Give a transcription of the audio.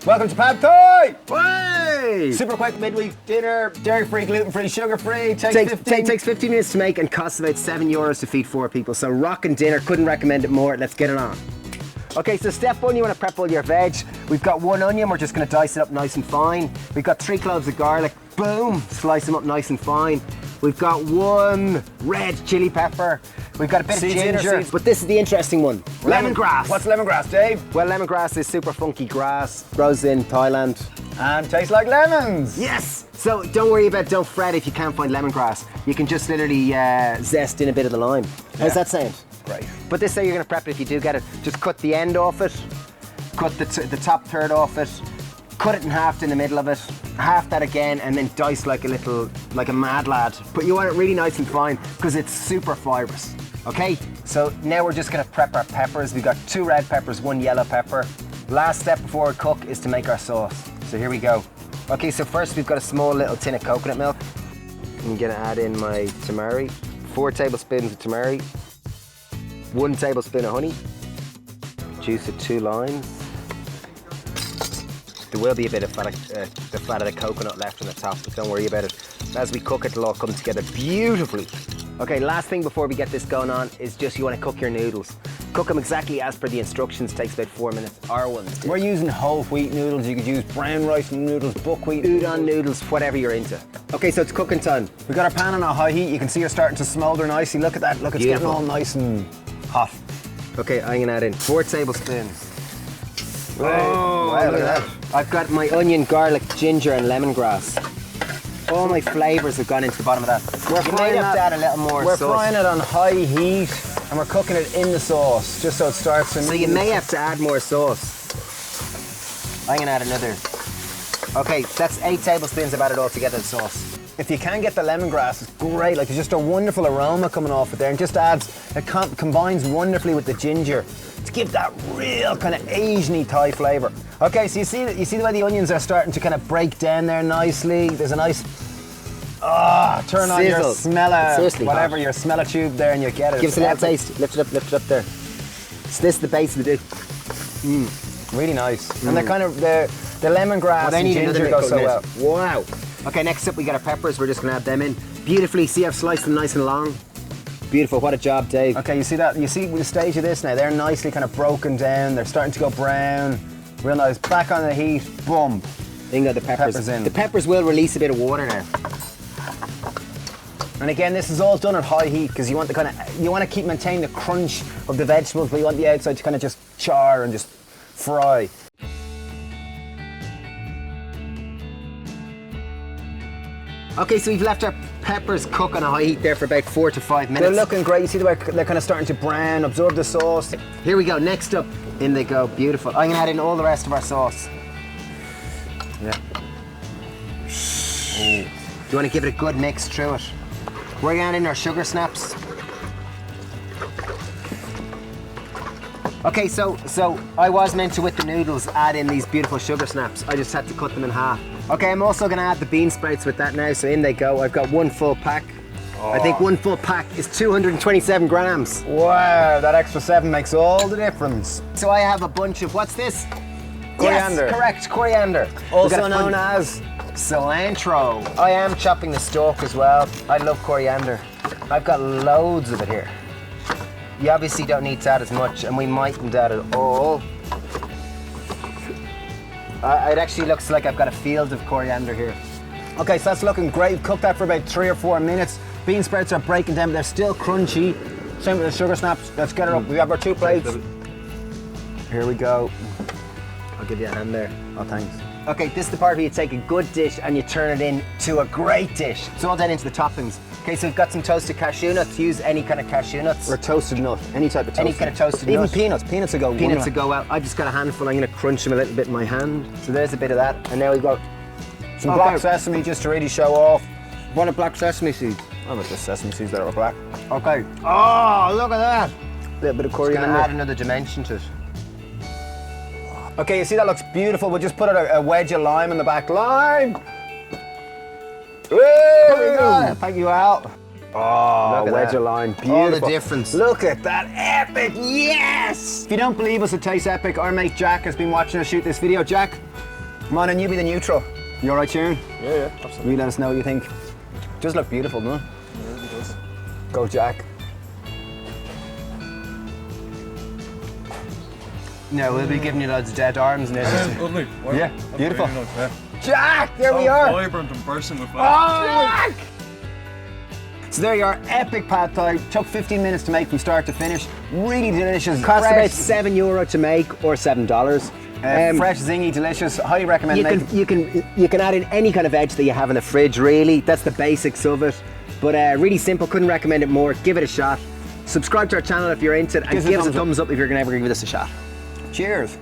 Welcome to Pad Thai! Hey! Super quick midweek dinner, dairy-free, gluten-free, sugar-free, Takes 15 minutes to make and costs about €7 to feed 4 people. So rockin' dinner, couldn't recommend it more. Let's get it on. Okay, so step one, you want to prep all your veg. We've got 1 onion, we're just going to dice it up nice and fine. We've got 3 cloves of garlic, boom, slice them up nice and fine. We've got 1 red chili pepper. We've got a bit of ginger, but this is the interesting one. Lemongrass. What's lemongrass, Dave? Well, lemongrass is super funky grass, grows in Thailand. And tastes like lemons. Yes! So don't fret if you can't find lemongrass. You can just literally zest in a bit of the lime. How's that sound? Great. But this is how you're gonna prep it if you do get it. Just cut the end off it, cut the top third off it, cut it in half in the middle of it, half that again, and then dice like a mad lad. But you want it really nice and fine because it's super fibrous. Okay, so now we're just gonna prep our peppers. We've got 2 red peppers, 1 yellow pepper. Last step before we cook is to make our sauce. So here we go. Okay, so first we've got a small little tin of coconut milk. I'm gonna add in my tamari, 4 tablespoons of tamari, 1 tablespoon of honey, juice of 2 limes. There will be a bit of the fat of the coconut left on the top, but don't worry about it. As we cook it, it'll all come together beautifully. Okay, last thing before we get this going on is just you want to cook your noodles. Cook them exactly as per the instructions, takes about 4 minutes. Our ones do. We're using whole wheat noodles. You could use brown rice noodles, buckwheat Udon noodles, whatever you're into. Okay, so it's cooking time. We've got our pan on a high heat. You can see it's starting to smolder nicely. Look at that. Look, it's getting all nice and hot. Okay, I'm gonna add in 4 tablespoons. Oh, wow, look at that. I've got my onion, garlic, ginger, and lemongrass. All my flavours have gone into the bottom of that. You might have to add a little more We're sauce. frying it on high heat and we're cooking it in the sauce just so it starts to. So you may have to add more sauce. I'm gonna add another. Okay, that's 8 tablespoons of added all together the sauce. If you can get the lemongrass, it's great. Like, there's just a wonderful aroma coming off it there, and just adds, it combines wonderfully with the ginger to give that real kind of Asian-y Thai flavour. Okay, so you see the way the onions are starting to kind of break down there nicely. There's a nice, turn on your whatever, your smeller tube there, and you get it. Give us a little taste. Lift it up there. So this is the base of the dish. Really nice. And they're kind of, the lemongrass and ginger go so well. Wow. Okay, next up we got our peppers. We're just gonna add them in. Beautifully, see I've sliced them nice and long. Beautiful, what a job, Dave. Okay, you see that? You see the stage of this now? They're nicely kind of broken down. They're starting to go brown. Real nice. Back on the heat, boom. Bingo, the peppers in. The peppers will release a bit of water now. And again, this is all done at high heat because you want to maintain the crunch of the vegetables, but you want the outside to kind of just char and just fry. Okay, so we've left our peppers cook on a high heat there for about 4 to 5 minutes. They're looking great. You see the way they're kind of starting to brown, absorb the sauce. Here we go. Next up, in they go. Beautiful. I'm gonna add in all the rest of our sauce. Yeah. Do you want to give it a good mix through it? We're gonna add in our sugar snaps. Okay, so I was meant to, with the noodles, add in these beautiful sugar snaps. I just had to cut them in half. Okay, I'm also gonna add the bean sprouts with that now, so in they go. I've got 1 full pack. I think 1 full pack is 227 grams. Wow, that extra 7 makes all the difference. So I have a bunch of, what's this? Coriander. Yes, correct, coriander. Also known as cilantro. I am chopping the stalk as well. I love coriander. I've got loads of it here. You obviously don't need to add as much, and we mightn't add it all. It actually looks like I've got a field of coriander here. Okay, so that's looking great. Cook that for about 3 or 4 minutes. Bean sprouts are breaking down, but they're still crunchy. Same with the sugar snaps. Let's get it up. We have our 2 plates. Here we go. I'll give you a hand there. Oh, thanks. Okay, this is the part where you take a good dish and you turn it into a great dish. It's all done into the toppings. Okay, so we've got some toasted cashew nuts. Use any kind of cashew nuts. Or toasted nut. Any type of toasted. Any kind of toasted Even nut. peanuts. Peanuts will go. Peanuts will go out. I've just got a handful. I'm going to crunch them a little bit in my hand. So there's a bit of that. And now we've got some black sesame just to really show off. One of black sesame seeds. Oh, but just sesame seeds that are black. Okay. Oh, look at that. A little bit of It's coriander. going to add another dimension to it. Okay, you see that looks beautiful. We'll just put a wedge of lime in the back. Lime! There we go. Thank you, Al. Oh, Look at wedge that. of lime, beautiful. All the difference. Look at that, epic, yes! If you don't believe us, it tastes epic. Our mate Jack has been watching us shoot this video. Jack, come on and you be the neutral. You all right, Sharon? Yeah, absolutely. You let us know what you think. Does look beautiful, doesn't it? Yeah, it really does. Go, Jack. No, we'll be giving you loads of dead arms and everything. Lovely. Yeah, That's beautiful. really nice, yeah. Jack, there So we are. vibrant and bursting with Oh, life. Jack! So there you are, epic pad thai. Took 15 minutes to make from start to finish. Really delicious. Cost fresh, about €7 to make or $7. fresh, zingy, delicious. Highly recommend making. You can add in any kind of veg that you have in the fridge. Really, that's the basics of it. But really simple. Couldn't recommend it more. Give it a shot. Subscribe to our channel if you're into it, and give us a thumbs up if you're gonna ever give this a shot. Cheers.